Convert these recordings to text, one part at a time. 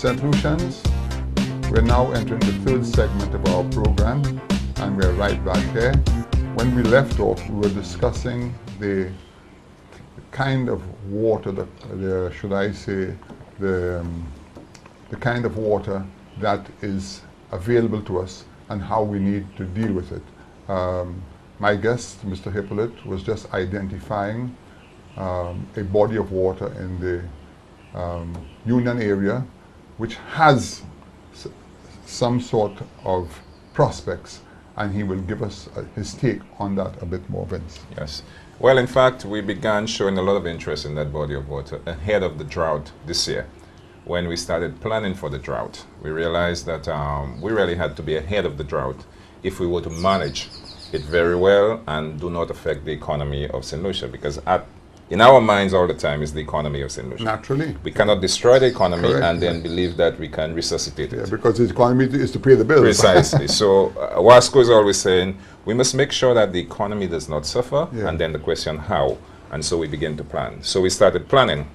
St. Lucians. We're now entering the third segment of our program, and we're right back here. When we left off, we were discussing the kind of water, the kind of water that is available to us and how we need to deal with it. My guest, Mr. Hippolyte, was just identifying a body of water in the Union area which has some sort of prospects, and he will give us his take on that a bit more, Vince. Yes. Well, in fact, we began showing a lot of interest in that body of water ahead of the drought this year. When we started planning for the drought, we realized that we really had to be ahead of the drought if we were to manage it very well and do not affect the economy of St. Lucia, because in our minds all the time is the economy of St. Lucia. Naturally. We cannot destroy the economy and then believe that we can resuscitate it. Yeah, because the economy is to pay the bills. Precisely. So Wasco is always saying we must make sure that the economy does not suffer, and then the question how. And so we begin to plan. So we started planning,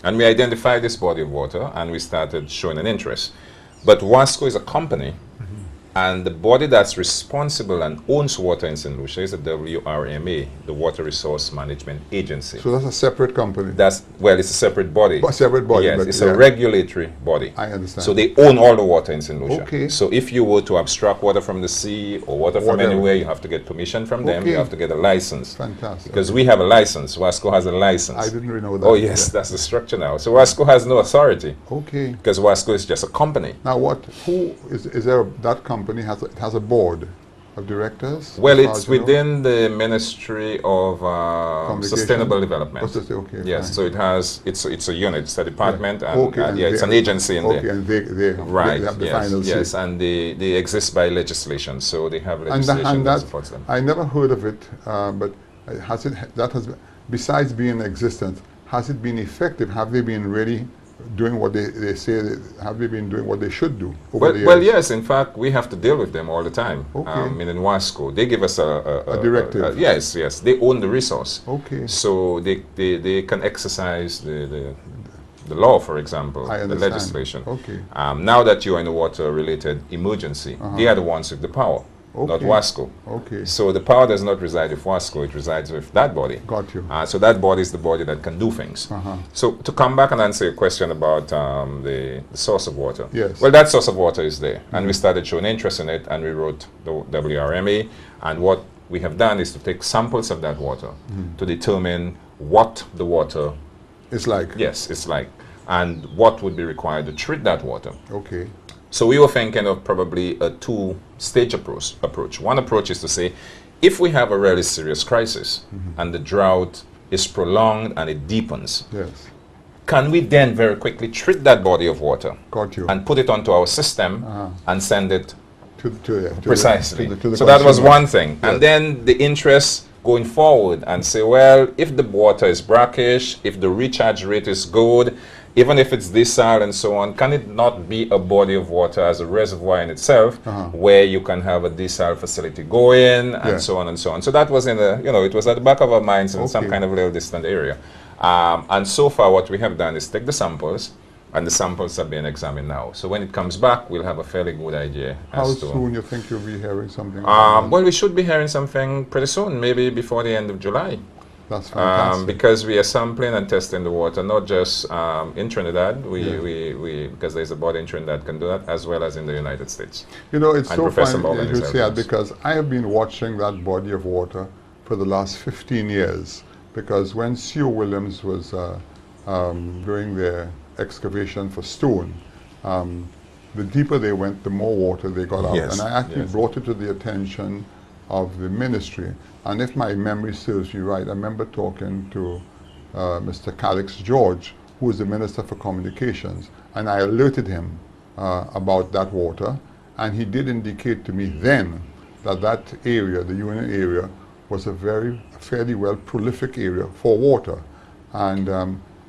and we identified this body of water, and we started showing an interest. But Wasco is a company, and the body that's responsible and owns water in St. Lucia is the WRMA, the Water Resource Management Agency. So that's a separate company? Well, it's a separate body. A separate body? Yes, it's a regulatory body. I understand. So they own all the water in St. Lucia. Okay. So if you were to abstract water from the sea or water from anywhere, you have to get permission from them, you have to get a license. Fantastic. Because we have a license, Wasco has a license. I didn't really know that. Oh yes, that's the structure now. So Wasco has no authority. Okay. Because Wasco is just a company. Now who is there, that company has a board of directors? Well, it's within the Ministry of Sustainable Development. Okay, yes, fine. so it's a unit, it's a department, and it's an agency in there. And they have the final say. Yes, and they exist by legislation, so they have legislation that supports them. I never heard of it, but besides being in existence, has it been effective? Have they been really doing what they say? Have they been doing what they should do over the years? Well, yes. In fact, we have to deal with them all the time. Okay. In Wasco, they give us a directive. Yes. They own the resource. Okay. So they can exercise the law, for example, the legislation. Okay. Now that you are in a water-related emergency, they are the ones with the power. Not Wasco. Okay. So the power does not reside with Wasco, it resides with that body. Got you. So that body is the body that can do things. So to come back and answer your question about the source of water. Yes. Well, that source of water is there. And we started showing interest in it, and we wrote the WRMA. And what we have done is to take samples of that water to determine what the water is like. Yes, it's like. And what would be required to treat that water. Okay. So we were thinking of probably a two-stage approach. One approach is to say, if we have a really serious crisis and the drought is prolonged and it deepens, can we then very quickly treat that body of water and put it onto our system and send it precisely. So that was one thing. And then the interest going forward and say, well, if the water is brackish, if the recharge rate is good, even if it's desal and so on, can it not be a body of water as a reservoir in itself, where you can have a desal facility going and so on and so on? So that was it was at the back of our minds in some kind of little distant area. And so far what we have done is take the samples, and the samples are being examined now. So when it comes back, we'll have a fairly good idea. How soon you think you'll be hearing something? Well, we should be hearing something pretty soon, maybe before the end of July. That's fantastic. Because we are sampling and testing the water, not just in Trinidad, because there's a body in Trinidad that can do that, as well as in the United States. You know, it's so funny you say that, because I have been watching that body of water for the last 15 years, because when Sue Williams was doing their excavation for stone, the deeper they went, the more water they got out. And I actually brought it to the attention of the ministry. And if my memory serves me right, I remember talking to Mr. Calix George, who is the Minister for Communications, and I alerted him about that water, and he did indicate to me then that that area, the Union area, was a fairly well prolific area for water. And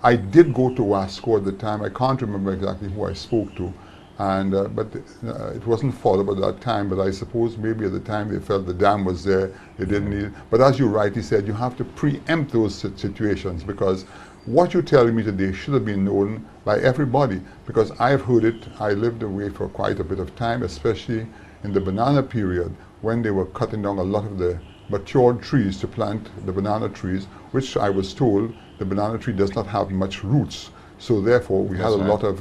I did go to Wasco at the time. I can't remember exactly who I spoke to, and but it wasn't followed at that time. But I suppose maybe at the time they felt the dam was there, they didn't need it. But as you rightly said, you have to preempt those situations, because what you're telling me today should have been known by everybody, because I've heard it. I lived away for quite a bit of time, especially in the banana period, when they were cutting down a lot of the matured trees to plant the banana trees, which I was told the banana tree does not have much roots. So therefore we had a lot of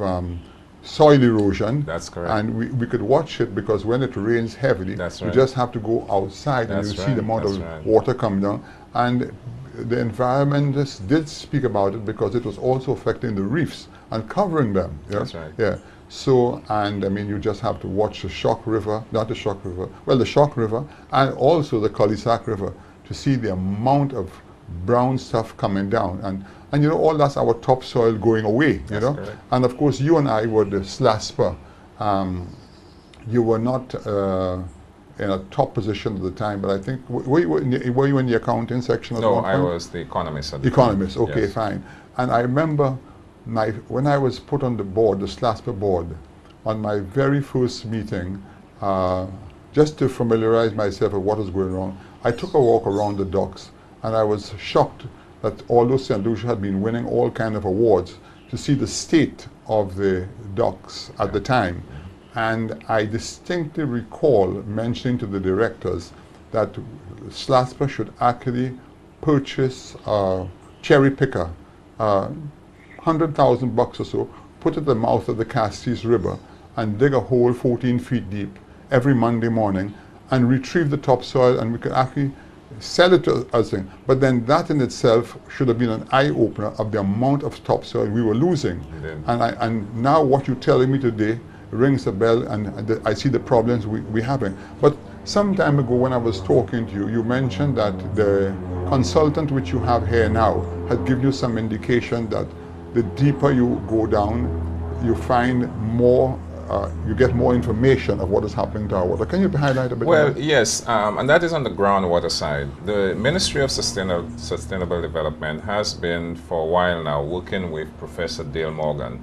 soil erosion. That's correct. And we could watch it, because when it rains heavily, you just have to go outside and you see the amount of water coming down. And the environmentalists did speak about it, because it was also affecting the reefs and covering them. Yeah? That's right. Yeah. So, and I mean, you just have to watch the Shock River, not the Shock River, well, the Shock River, and also the Cul-de-sac River, to see the amount of brown stuff coming down. And you know, all that's our topsoil going away, you know. Correct. And of course, you and I were the SLASPA. You were not in a top position at the time, but I think, were you in the accounting section? No, I was the economist at the economist, time. okay, yes. Fine. And I remember when I was put on the board, the SLASPA board, on my very first meeting, just to familiarize myself with what was going on, I took a walk around the docks, and I was shocked that although St. Lucia had been winning all kind of awards, to see the state of the docks at the time. And I distinctly recall mentioning to the directors that SLASPA should actually purchase a cherry picker, $100,000 or so, put it at the mouth of the Castis River and dig a hole 14 feet deep every Monday morning and retrieve the topsoil, and we could actually sell it to us. But then that in itself should have been an eye-opener of the amount of topsoil we were losing. And now what you're telling me today rings a bell, and I see the problems we're having. But some time ago when I was talking to you, you mentioned that the consultant which you have here now had given you some indication that the deeper you go down, you find more, you get more information of what is happening to our water. Can you highlight a bit? Well, yes, and that is on the groundwater side. The Ministry of Sustainable Development has been for a while now working with Professor Dale Morgan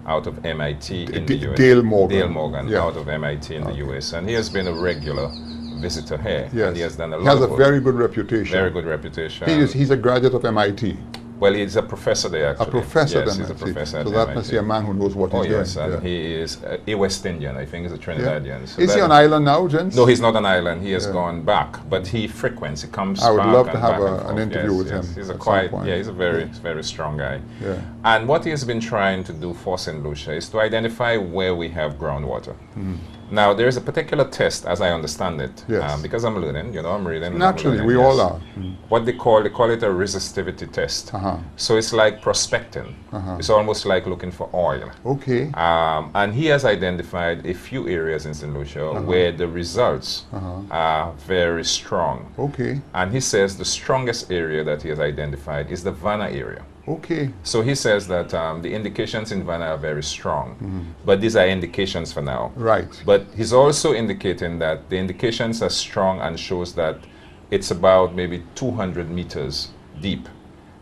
out of MIT in the US. Dale Morgan. Dale Morgan out of MIT in the US. And he has been a regular visitor here. Yes. And he has done a lot He has of a work. very good reputation. Very good reputation. He's a graduate of MIT. Well, he's a professor there, actually. A professor yes, then, he's a professor so at that MIT. must be a man who knows what he's doing. Oh, yes, and he is a West Indian. I think he's a Trinidadian. So is he on island now, gents? No, he's not on island. He has gone back, but he frequents. He comes. I would back love to and have back an interview with him. He's a quite, he's a very strong guy. Yeah. And what he has been trying to do for St. Lucia is to identify where we have groundwater. Now, there is a particular test, as I understand it, because I'm learning, you know, I'm reading. Naturally, we all are. What they call it a resistivity test. So it's like prospecting. It's almost like looking for oil. Okay. And he has identified a few areas in St. Lucia where the results are very strong. Okay. And he says the strongest area that he has identified is the Vanna area. Okay. So he says that the indications in Vanna are very strong, but these are indications for now. Right. But he's also indicating that the indications are strong and shows that it's about maybe 200 meters deep.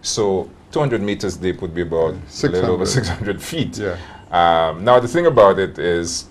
So 200 meters deep would be about a little over 600 feet. Yeah. Now the thing about it is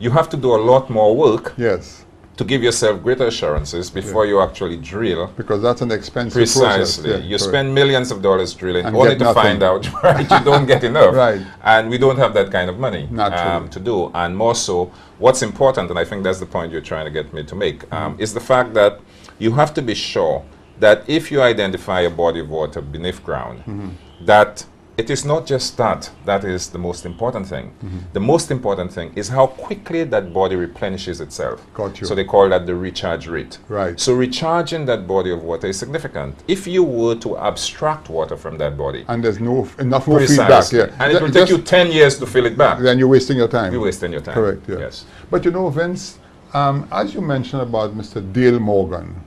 you have to do a lot more work. Yes. To give yourself greater assurances before you actually drill. Because that's an expensive process. Yeah, you spend millions of dollars drilling and only to find out you don't get enough. Right. And we don't have that kind of money to do. And more so, what's important, and I think that's the point you're trying to get me to make, is the fact that you have to be sure that if you identify a body of water beneath ground, that it is not just that is the most important thing. The most important thing is how quickly that body replenishes itself. Got you. So they call that the recharge rate. Right. So recharging that body of water is significant. If you were to abstract water from that body, and there's enough feedback, and it will take you 10 years to fill it back, then you're wasting your time. You're wasting your time. Correct. Yeah. Yes. But you know, Vince, as you mentioned about Mr. Dale Morgan,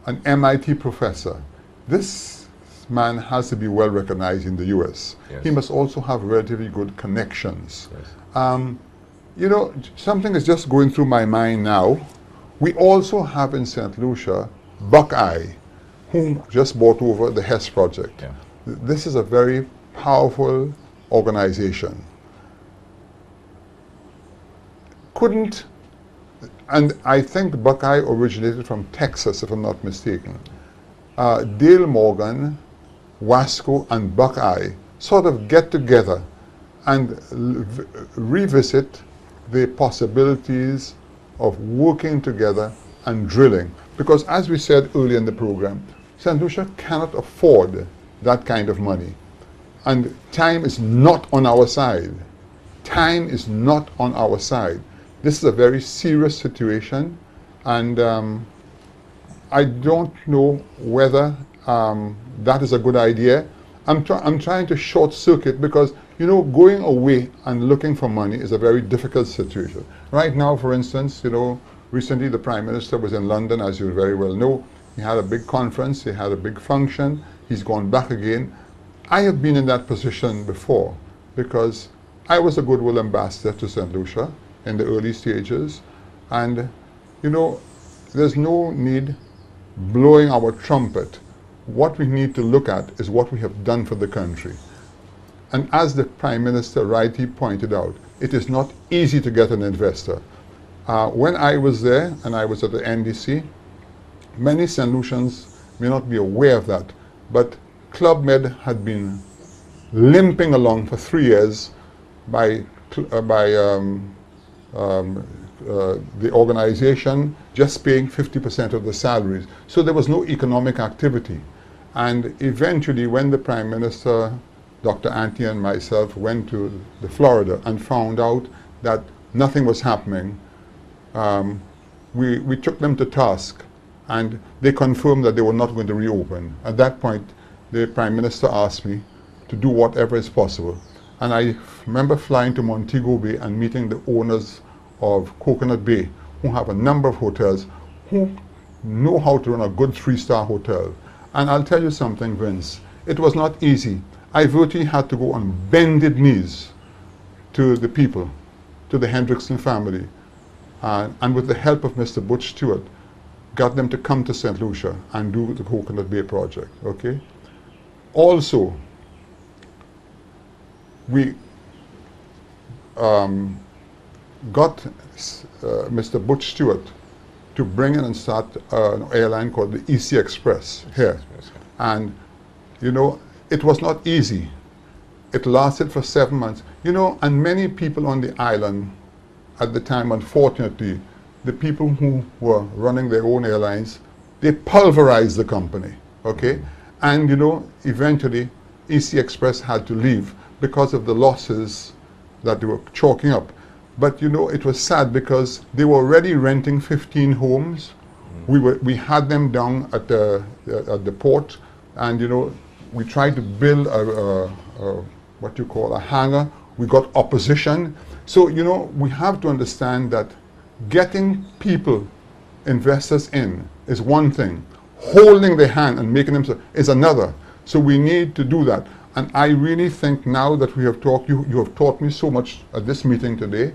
an MIT professor, this man has to be well recognized in the US. Yes. He must also have relatively good connections. Yes. You know, something is just going through my mind now. We also have in St. Lucia Buckeye, whom just bought over the Hess project. Yeah. This is a very powerful organization. And I think Buckeye originated from Texas, if I'm not mistaken. Dale Morgan Wasco, and Buckeye sort of get together and revisit the possibilities of working together and drilling. Because as we said earlier in the program, St. Lucia cannot afford that kind of money. And time is not on our side. Time is not on our side. This is a very serious situation, and I don't know whether that is a good idea. I'm trying to short circuit because, you know, going away and looking for money is a very difficult situation. Right now, for instance, you know, recently the Prime Minister was in London, as you very well know. He had a big conference, he had a big function, he's gone back again. I have been in that position before because I was a goodwill ambassador to St. Lucia in the early stages, and you know, there's no need blowing our trumpet. What we need to look at is what we have done for the country. And as the Prime Minister rightly pointed out, it is not easy to get an investor. When I was there, and I was at the NDC, many St. Lucians may not be aware of that, but Club Med had been limping along for 3 years by the organization just paying 50% of the salaries. So there was no economic activity. And eventually, when the Prime Minister, Dr. Anthony, and myself went to the Florida and found out that nothing was happening, we took them to task, and they confirmed that they were not going to reopen. At that point, the Prime Minister asked me to do whatever is possible. And I remember flying to Montego Bay and meeting the owners of Coconut Bay, who have a number of hotels, who know how to run a good 3-star hotel. And I'll tell you something, Vince, it was not easy. I virtually had to go on bended knees to the people, to the Hendrickson family, and with the help of Mr. Butch Stewart, got them to come to St. Lucia and do the Coconut Bay project, okay? Also, we got Mr. Butch Stewart to bring in and start an airline called the EC Express here. And, you know, it was not easy. It lasted for 7 months. You know, and many people on the island at the time, unfortunately, the people who were running their own airlines, they pulverized the company, okay? And, you know, eventually, EC Express had to leave because of the losses that they were chalking up. But you know, it was sad because they were already renting 15 homes. We had them down at the port, and you know, we tried to build what you call a hangar. We got opposition. So you know, we have to understand that getting people, investors in, is one thing. Holding their hand and making them is another. So we need to do that. And I really think now that we have talked, you have taught me so much at this meeting today,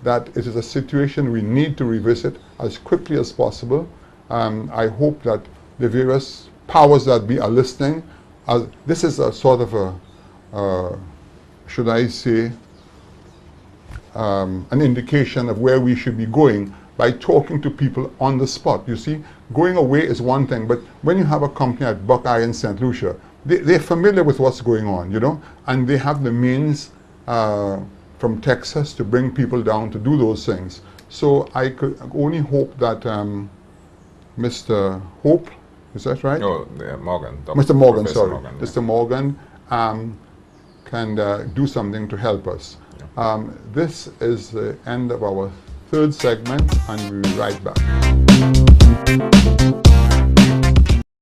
that it is a situation we need to revisit as quickly as possible. I hope that the various powers that be are listening. This is a sort of a, should I say, an indication of where we should be going by talking to people on the spot. You see, going away is one thing, but when you have a company like Buckeye and St. Lucia, they're familiar with what's going on, you know, and they have the means from Texas to bring people down to do those things. So I could only hope that Mr. Hope, is that right? No, Morgan. Mr. Morgan, Professor sorry. Morgan, Mr. Morgan can do something to help us. Yeah. This is the end of our third segment, and we'll be right back.